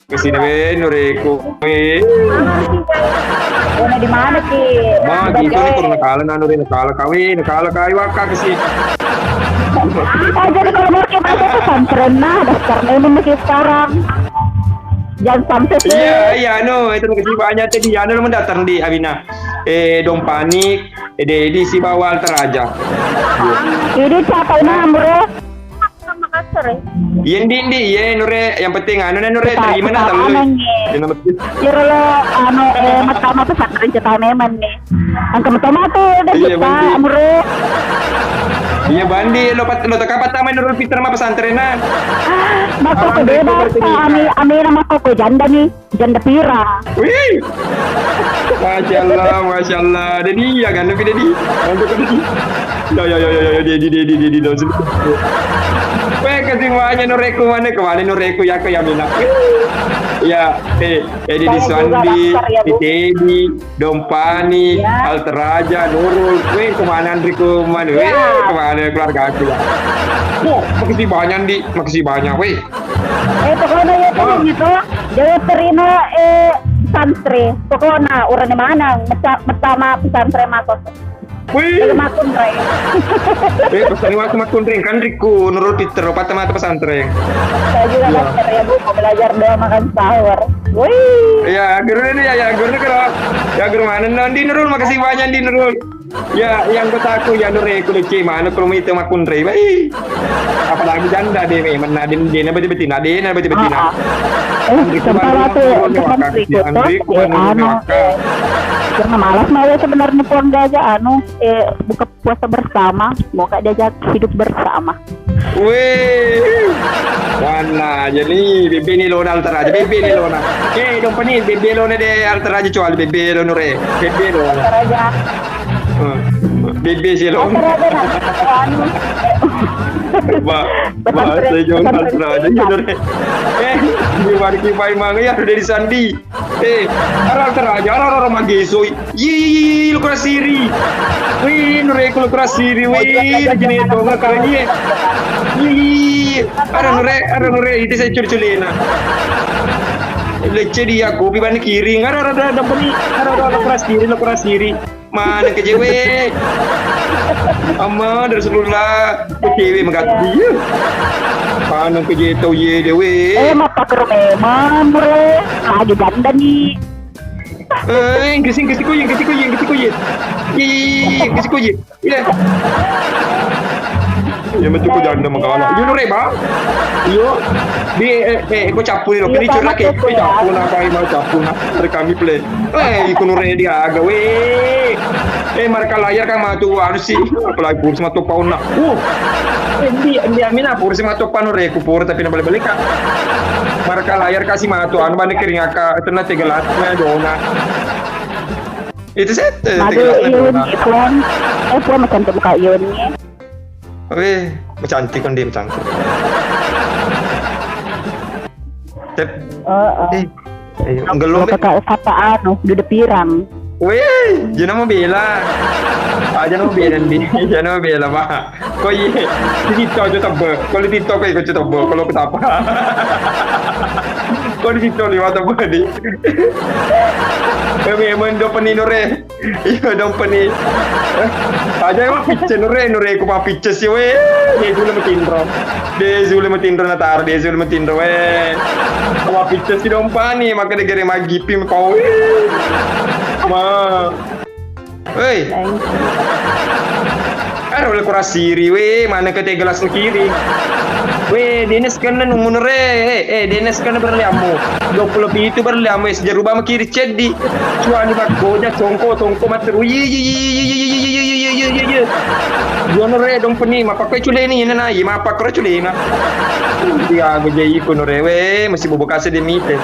Kesini we Nureku. Una di mana ki? Ma gitu nih kurang nakala kawin waka kesini. Jadi kalau mau kita itu pesantren daftarnya ini masih sekarang. Jangan sampai sih. Iya, itu kasih banyak tadi. Mendatang di Abina. Dong panik, di si bawah teraja. Ini siapa ini Amre? Makassar ya? Iya di, Nure, yang penting Nure terima na terlalu. Kira lo matama pesantren cerita meman nih. Ang kamu tuh udah kita Amre. Iya bandi, lo kapat tama Nurul Peter mah pesantrenan. Mako ko bebas ami nama ko janda nih, janda pira. Wih. Masya Allah. Jadi ya kan, tapi jadi. Ya, di dosen. Weh kesimpulannya Nureku mana kemarin Nureku ya ke Yamina. Ya, di Suandi, di Teddy, Dompani, Alteraja, Nurul, weh kemana Andriku mana, weh kemana keluarga aku ya. Wah, makasih banyak, weh. Pokoknya ya kan gitu, jadi terima santri, pokoknya orang di mana, pertama pesantren masuk. Wih, makunre. Pesantren waktu makunre kan Riku, Nurul Peter, mata pesantren. Saya juga belajar ya Bu, mau belajar doa makan sahur. Wih. Ya, guru kero. Ya guru mana nanti Nurul, makasih banyak di Nurul. Ya, yang kataku ya Nurul lucu mana kalau itu makunre, baik. Apalagi janda deh, mana dia betina. Kepala tuh Andriku karena malas mau ya sebenarnya pulang aja buka puasa bersama, mau diajak hidup bersama. Wih, mana jadi bebe ni lona alter aja, dong pani bebe lona de alter aja cual bebe lona re, bebe lona. Alter aja. Bebe sih lona. Bahasa Jawa alter aja gitu re. Gimana kipai manga ya udah di sandi. Alter aja, orang mageso. Lu kurang siri. Wih, Nureku lu kurang siri. Wih, begini itu nggak kayaknya. Ada nure itu saya curculina. Leceh dia kopi bani kiri, ada keras kiri. Mana ke cewek? Ama dari Rasulullah ke cewek mengganti dia. Mana ke jatuh ye dewe? Mata kerememang bre, lagi janda nih. Inggris ko ye. Iya. Ya macam ko janda makala. Yun re ba? Yo. Ko capu lo kini curah ke ko capu na pa mau capu na. Kami play. Iko re dia aga we. Marka layar kan matu anu sih. Apalagi pur sama topau na. Hindi amina pur sama topau re ko pur tapi na balik ka. Marka layar kasih matu anu bani kering aka itu na tegelatnya dona. Itu set tegelatnya dona. Puan macam tu buka yunnya. Weh, cantik kan dia cantik. Ngelom. Kakak apa duduk pirang. Weh, jangan mau bela. Jangan mau bela ni. Jangan mau bela mah. Kau ye, kita aja tabbe. Kalau kita kau ikut tabbe. Kalau kita apa? Kau di situ lewat tabbe ni. Memang dompet Nure. Iya dompet. Aja yang picture Nure ko pa picture sih we. Dia zule matindro na tar, dia zule matindro we. Ko picture si dompet ni maka dia gere magipi pau. Ma. Hei. Oleh kurang siri we, mana ke gelas kiri. We, Dennis kan numunere. Dennis kan berliamu. 20 itu berliamu sejarah rubah kiri cedi. Cuma ni bagoja tongko mater. Jonore dong peni mapak culeni na mapak culena. Dia gojai kunore we, masih bobo kase demite.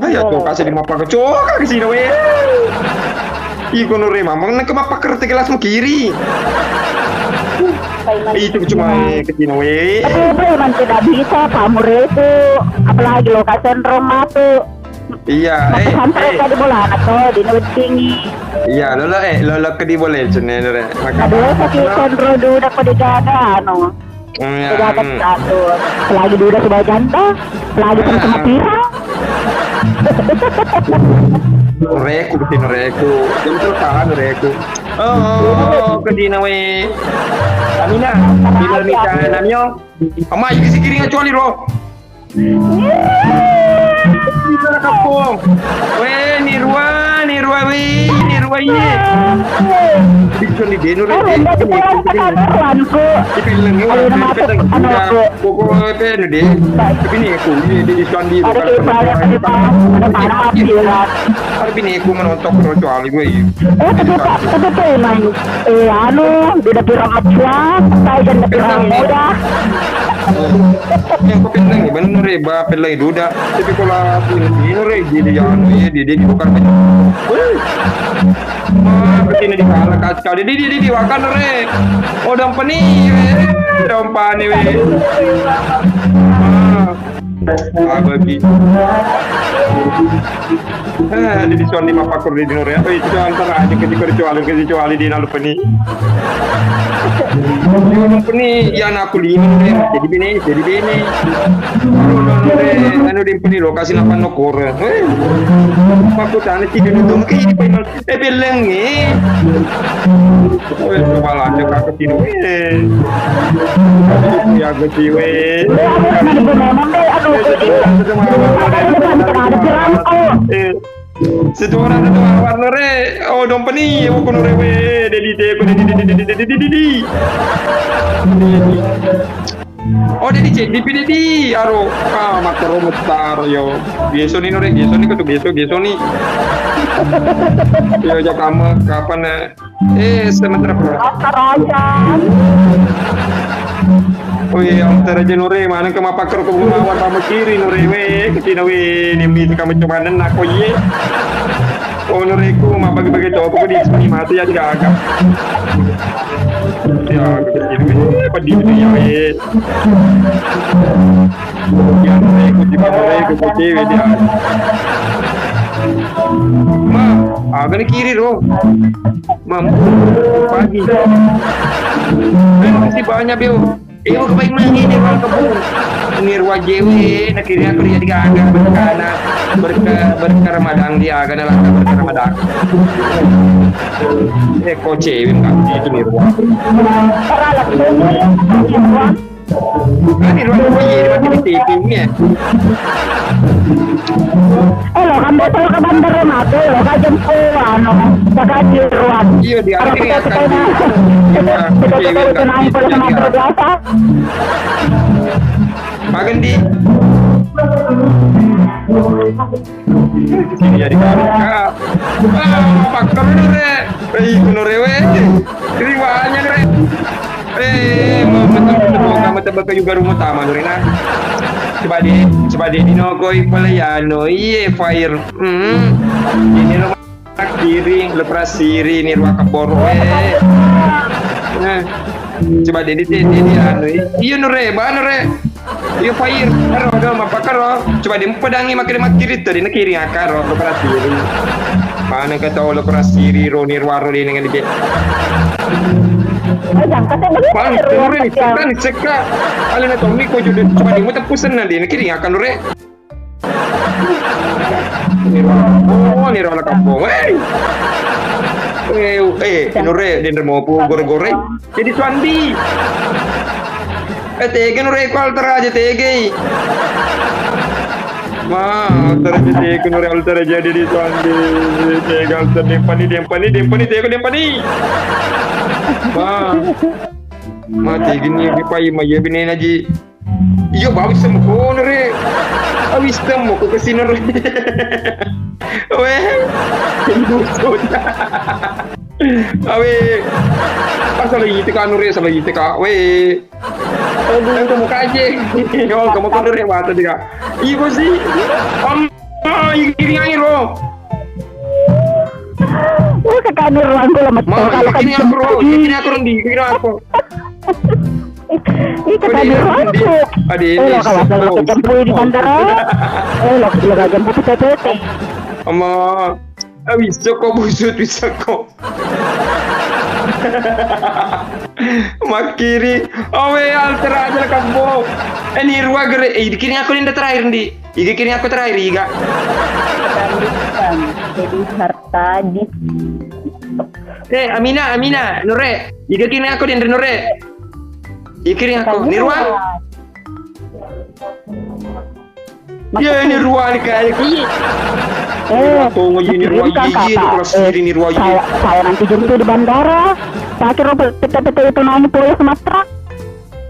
Ayo tuh kasih di mapak coka ke sini we. Iko nure mamang nak mapak kereta gelas kiri. Itu cuma kecil we. Tapi memang tidak bisa pamure itu, apalagi lokasi rumah tuh. Iya, sampai tadi bola atau di tinggi. Iya, lola ke di boleh cene nure. Aduh, sakit kontrol dulu dapat dijaga no. Kegiatan teratur. Selagi duda sebagai ganteng, selagi sama pirang. Reku betin reku. Jempol kan reku. Oh, kedina we. Amina, bila nikah namyo. Ama iki giring actually ro. Bisa kapong. We nirwa we, nirwa ye. Bisa di denu re. Ipilang yo, pokok pe ne de. Tapi ni aku ni di Islandi Ada Tapi aku menonton kecuali gue. kebetulan udah pirang acuan, saya dan pirang muda. Yang kau pinang ni, benar re, ba pelai duda. Tapi kalau ini re, jadi yang dia bukan banyak. Begini di kalah kali di wakan re. Oh dampani, dampani we. Bagi. Di suami mapakur di dinor ya. Itu antara aja kecuali di nalu pani. Di pani ya aku lima jadi bini. Anu di pani lokasi lapan nokor. Aku tanah tiga duduk ke di pani. Beleng ni. Kepala aja kakak tidur. Ya gede Satu orang warna re, oh dompeni, aku kono rewe, dedi. Oh dedi, aro, makro mutar yo, biasa ni nore, biasa ni. Yo jak kamu kapan sementara Oh iya, antara jenore mana ke mapakar ke mawar kamu kiri nore we, ketina we nemi kamu coba nenak oh iya. Oh nore ku bagi cowok di sini mati ya tidak agak. Ya ketina we padi ya we. Ya nore ku di nore ku putih we dia. Agak kiri ro. Pagi. Masih banyak beo. Iyo kebaik mangi ni kalau kebun nirwa jewe nak kira aku dia digaga berkah Ramadan dia agak nak berkah Ramadan koce itu nirwa nirwa jewe di TV ni lo kan betul ke bandar mati lo kan jempuan jaga diruan iya dia akhirnya akan betul naik pada sama biasa makan di sini jadi kakak faktor nore kuno rewe riwanya nore mau betul kayu baru mau taman nore nah coba di nogoi pelayano iye fire ini rumah kiri lepras siri nirwa kabor coba di anu iya nore iya fire karo mapakaro coba di pedangi makin kiri tadi na kiri akaro lepras siri mana kata lepras siri ro nirwa ro dengan di Pan ceka alina Tommy ko jude coba di muta pusen nanti ini kiri akan lure nirwa la kampung nure den mau pu gore jadi suandi tege nure ko alter aja tege terjadi nure alter jadi di suandi tege alter dempani tege mati gini dipai maya bini naji iyo bagus sama ko nure awis temu ko kesini nure weh awe pasal itu kan nure salah itu kak weh kamu kaje yo kamu kan nure mata dia ibu sih ini air lo kakak ruang ko lamat kalau ini aku rendi kira aku kakak ruang ko ini kalau jemput di bandara lo jemput PPT ama bisa kok busut bisa kok Makiri. Oh alter aja lah kamu. Ini ruang gere. Dikini aku ini terakhir di. Kini aku terakhir Iga. Jadi harta di. Amina, Nure. Kini aku di Nure. Kini aku. Ini ruang. Ya ini ruang kayak gini. Tunggu ini ruang gigi, kelas ini ruang gigi. Saya nanti jemput di bandara. Saya kira peta-peta itu naik pulau Sumatera.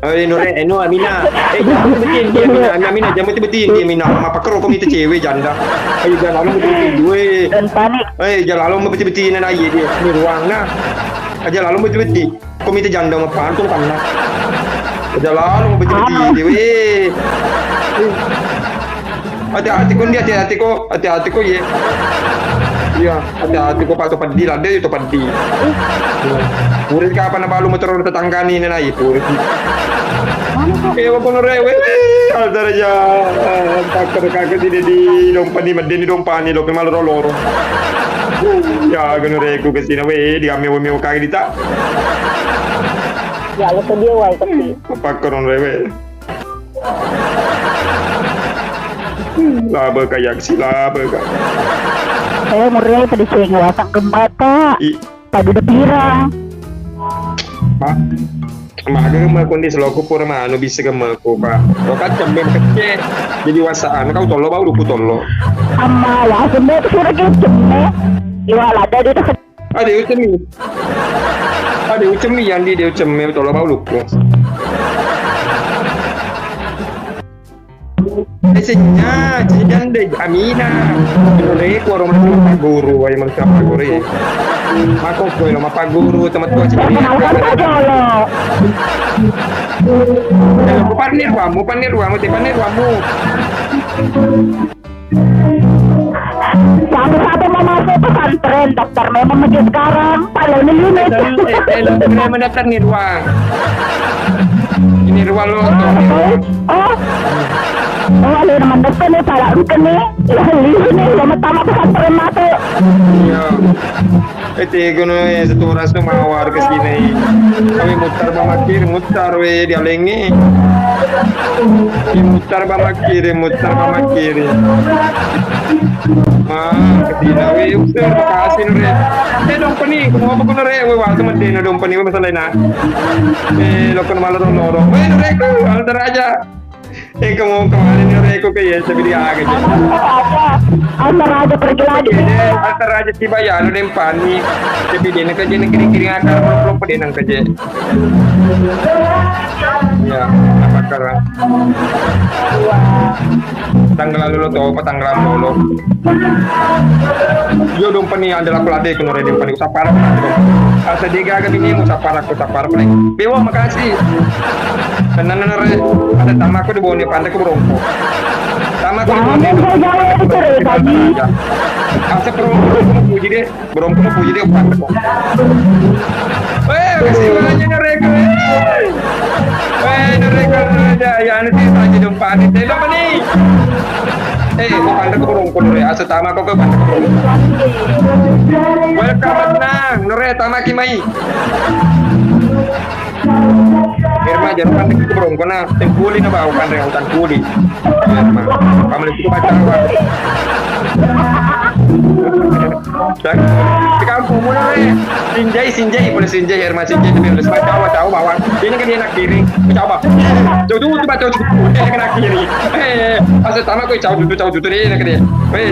Nure, Amina. Jangan betin dia Amina, jangan betin dia Amina. Apa kero kau itu cewek janda. Jangan lalu betin gue. Dan panik. Jangan lalu betin aja dia. Ini ruang nah. Aja lalu betin. Kau itu janda apa pantul kan nah. Aja lalu betin dia. Hati-hati kau ye. Iya, hati-hati kau patut padi lah deh itu padi. Puris kapan balu motor tetangga ni nena itu. Walaupun rewe, ada aja. Takut kakek di dompani dompani lo kemal loro. Ya, ganu reku kesini we dia meu kakek dita. Ya, itu dia wai tapi. Pakoron rewe. Laba kayak laba kak. Saya murni tadi saya ngewasang gembata. Tadi udah pirang. Maga gemar kondisi lo aku pura anu bisa gemar ko pak. Lo kan cemben kecil. Jadi wasaan kau tolo bau lupu tolo. Amma ya cemben itu sudah cembe. Iwa lada dia tak. Ada ucemi yang dia ucemi tolo bau lupu. Biasanya jangan deh Amina. Ini ku orang mana guru, ay manusia guru. Mako ko lo mapaguru teman tua jadi. Panir wamu. Satu mau masuk pesantren, daftar memang maju sekarang. Kalau ini unit. Lo mendaftar nih ruang. Ini ruang lo. Oh, ada nama depan nih, salah bukan nih. Lihat nih, sama tamat pesantren masuk. Iya. Gono satu ras tu mawar ke sini. Kami mutar we dia lengi. Mutar bamakir. Ketina we usir kasih nure. Dompani, kamu apa kau nure? We waktu mati dompani we masalah na. Lokon malu noro. We nure kau alter aja. Kamu kemarin nure kau kayak seperti agak. Antar aja pergi lagi. Antar aja tiba ya, lu dempani. Tapi dia nak kerja kiri akar belum pada nang kerja. Ya, apa sekarang? Tanggal lalu lo tahu apa tanggal lalu? Yo dempani adalah pelade kena dempani usapara. Asa dia gak bini usapara paling. Bewa makasih. Tenan ada tamaku di bawah ni pandai ke berongko. Tamaku di bawah ni. Asa berongko puji deh pandai kok. Kasih banyak mereka. Mereka aja ya nanti saja jumpa di telo ni. Kau pandai ke berongko nure. Asa tamaku ke pandai ke berongko. Welcome nang nure tamaki mai. Irma jangan pandai ke berongko na. Tengkuli na bau pandai hutan kuli. Irma, kamu itu baca apa? Di kampung mulai sinjai boleh sinjai Irma sinjai tapi harus tahu bawang. Ini kan dia nak kiri, coba. Jauh baca kena kiri. Asal tama kau jauh dia nak dia.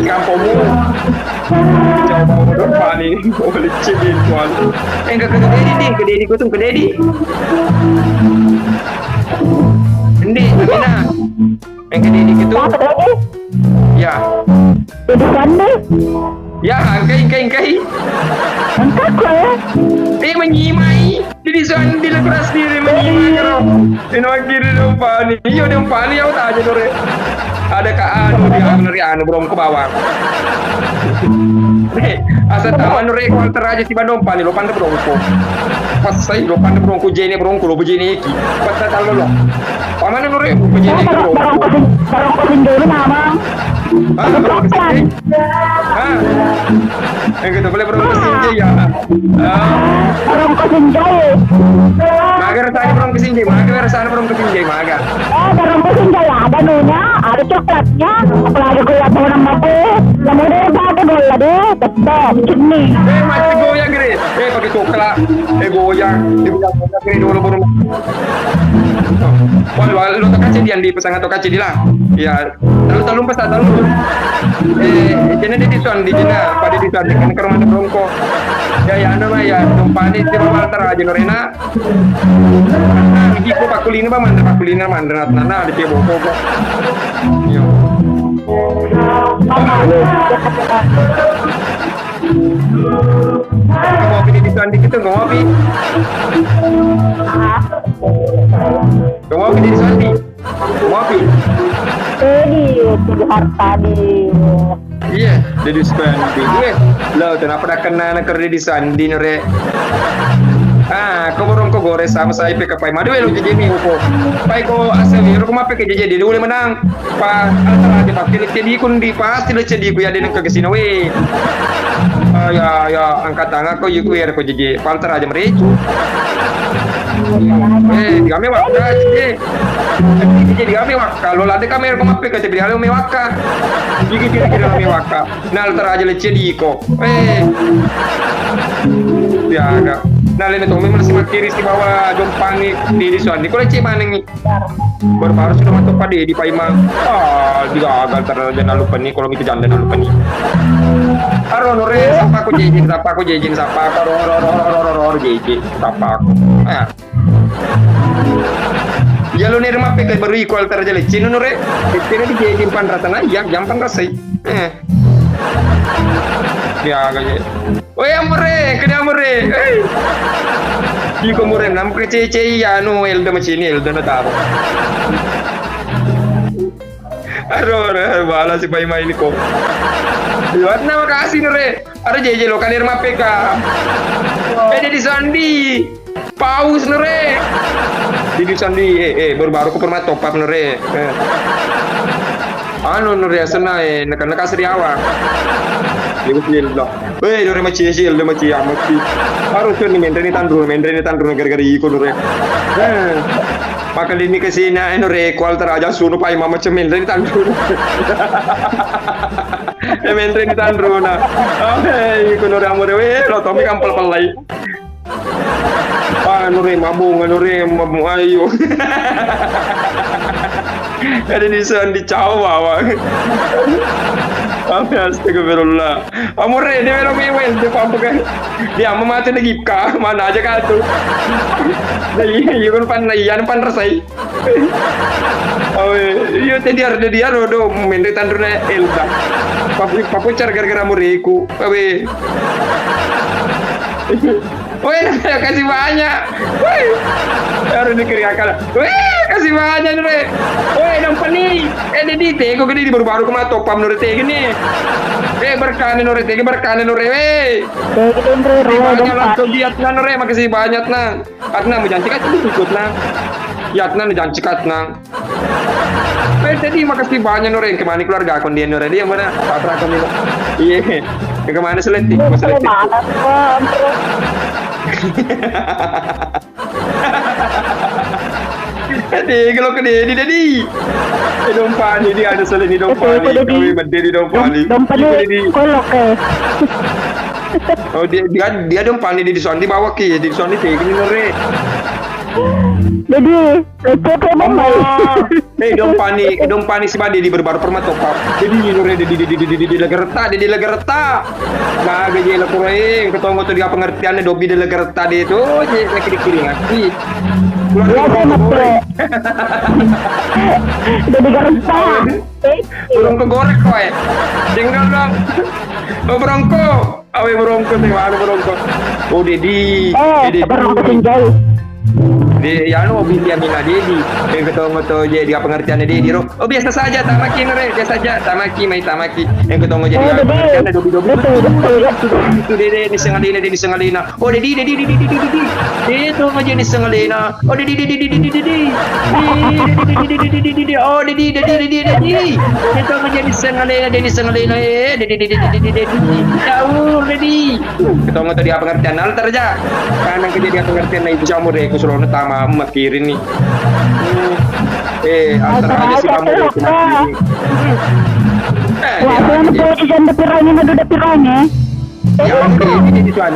Kampungmu. Jauh bawang depan ni boleh cibin tuan. Enggak ke dedi kau tunggu ke dedi. Hindi, Amina. Yang ke dedi gitu. Ya. Jadi sana. Ya, engkai. Engkau ke? Menyimai. Jadi soal bila keras diri menyimai karo. Ini kiri dompani. Iyo dompani aku tak aja dore. Ada anu dia anu belum ke bawah. Asal tahu nure counter aja tiba dompani lo pandai berongko. Pas saya lo pandai berongko jene lo begini iki. Pas tahu lo. mana Nure? Punya Saya ini bro. barang kosin dulu namang. Ah, bro kesinje. Ah. Gitu boleh bro kesinje ya. Ah. Barang kosin jaya. Mager tadi bro kesinje, mager sana bro kesinje, mager. Barang kosin jaya ada nunya, ada coklatnya, apalagi gula bawang mate. Kemudian ada gula deh, tetap cumi. Masih goyang gini. Pakai coklat. Goyang. Dibilang goyang gini dulu baru. Wah, lu tak kaci dia di pesangan atau kaci dia lah. Ya, terlalu pesan terlalu. Jadi di tuan di Cina, pada di tuan kan ke rumah Bronco. Ya, nama ya, numpani di bawah antara aja Norena. Gitu pakulina ba mandra pakulina mandra nana di bawah kok. Yo. Ngopi di tuan di kita ngopi. Ngopi di Suandi. Ngopi. Di harta di. Iya, di Suandi. Lo kenapa dah kena nak kerja di Suandi nore? Kau borong kau gores sama saya PK Pai Madu lo jadi ni upo. Pai kau asal biar kau mape kerja jadi boleh menang. Pa antara di pakai jadi kundi pasti lo jadi ku ya dengan kegesina we. Ya angkat tangan kau yuku ya kau jadi palter aja mereka. Kami wakka jadi kami wakka kalau ada kamera kau mape kerja beli hal mewakka. Jadi kira-kira mewakka. Nal teraja leceh di kau. Ya agak. Nah, lain itu memang masih makiri di bawah jompani di Suandi. Kalau cek mana ni? Baru sudah masuk pada di Paimang. Dia agak terjadi lupa ni. Kalau kita jalan lupa ni. Aro nore, sapa aku jejin, sapa aku ror jejin, sapa aku. Jalur ni rumah pekai baru equal terjadi lecin nore. Lecin di jejin pan rata na, yang jampan rasai. Ya agak je. Oh ya mure, kena mure. Iko mure nam kece ya no Elda macini Elda na taro. Aduh, bala si Pai main ko. Lihat nama kasih nure. Ada jeje lo kanir mapeka. Beda di Suandi. Paus nure. Di Suandi baru-baru ko perma top up nure. Anu nure asana nak seriawa. Dia lah. Nure macam dia macam amat. Harus tu ni menteri tandru gara-gara iko nure. Makal ini kesini nure kual teraja sunu pai mama macam menteri tandru. Menteri tandru na. Iko nure amore lo tomi kampal palai. Nure mabung ayo. Ada di sana di Jawa. Astagfirullah. Amore dia memang mewel dia apa kan? Dia memati lagi kah? Mana aja kah tu? Jadi ikan pan rasai. Iyo dia rodo menteri tandurnya Elda. Papu car gara-gara mureku. Kasih banyak. Harus dikiriakan. Kasih banyak nure. Nampak ni. Di teko gini baru-baru kemana topam nure teko ni. Berkane nure teko berkane nure. Banyak lah kegiat nure. Makasih banyak nang. Atna menjanji kat ikut nang. Yatna menjanji kat nang. Tadi makasih banyak nure. Kemana keluarga kon dia nure dia mana? Patra kon dia. Iya. Kemana seletik? Seletik. Kalau ke dia dompani dia ada selain dompani kami berdiri dompani kolok oh dia dompani di Suandi bawa ke di Suandi tegini nore jadi lecet dompani si badi di berbaru perma top up jadi nore di lagerta nah gaji la kurang ketemu tu dia pengertiannya dobi di lagerta dia tu je kiri ngaki jadi garta burung kegorek kowe tinggal dong Bronco awe Bronco teh mana Bronco oh Dedi barang kosin jaya Ya no binti Amina dedi. Yang ketemu tuh jadi pengertiannya dedi. Oh biasa saja tamaki nore, biasa saja tamaki mai tamaki. Yang ketemu jadi pengertiannya dobi-dobi. Itu dedi ni sengalina dedi sengalina. Oh dedi. Itu aja ni sengalina. Oh dedi. Oh dedi. Itu aja ni sengalina dedi sengalina. Dedi. Jauh dedi. Ketemu tadi apa pengertian altar aja. Karena kejadian pengertian itu jamur aku suruh tama makirin nih. Altar aja sih kamu deh makirin. Wah, saya nak pergi janda pirangnya, ada pirangnya. Ya, ini tuan.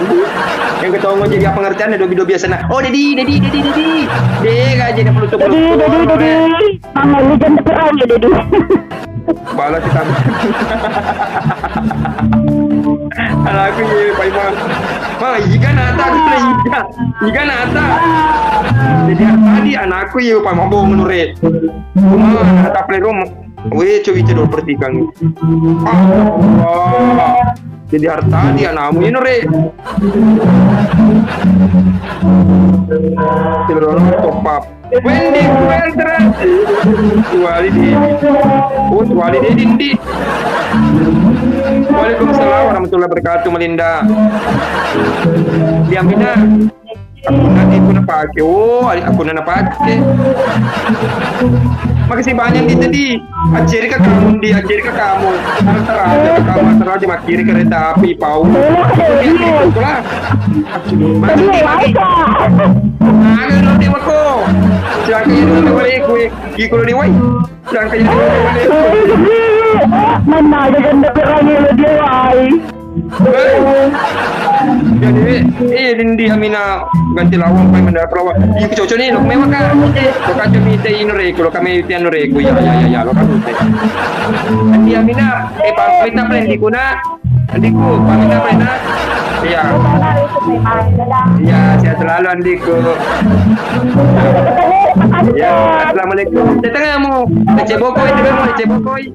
Yang ketemu jadi apa pengertian dobi biasa nah. Oh, dedi. Gak jadi pelutuk. Dedi. Mama lu janda pirangnya, dedi. Balas kita. Anakku ye, Pak Imam. Jika nata aku play jika nata. Jadi tadi anakku ye, Pak Imam bohong menurut. Nata play room. Weh, coba itu 2/3 kang. Jadi harta dia anakmu ini nure. Terus top up. Wendy Weltran. Tuali di. Oh, tuali di. Waalaikumsalam warahmatullahi wabarakatuh Melinda. Diamina. Aku na pakai. Oh, aku na pakai. Makasih banyak nih tadi. Ajari ke kamu antar aja makiri kereta api pau. Itulah. Agak lo di wako. Jangan ini boleh gue. Giko lo di wai. Jangan ini boleh. Mana ada janda pirangnya lo dia wai. Jadi, Dindi Amina ganti lawang pay mendapat lawang. Yung cocok nih, lo mewah kan? Lo kacau mite inore, lo kami tian nore, ya, lo kan mite. Dindi Amina, pamit na plan di ko na. Andiku, pamit na plan na. Iya. Iya, sehat selalu Andiku. Ya, assalamualaikum. Tetanggamu, Ece Bokoy.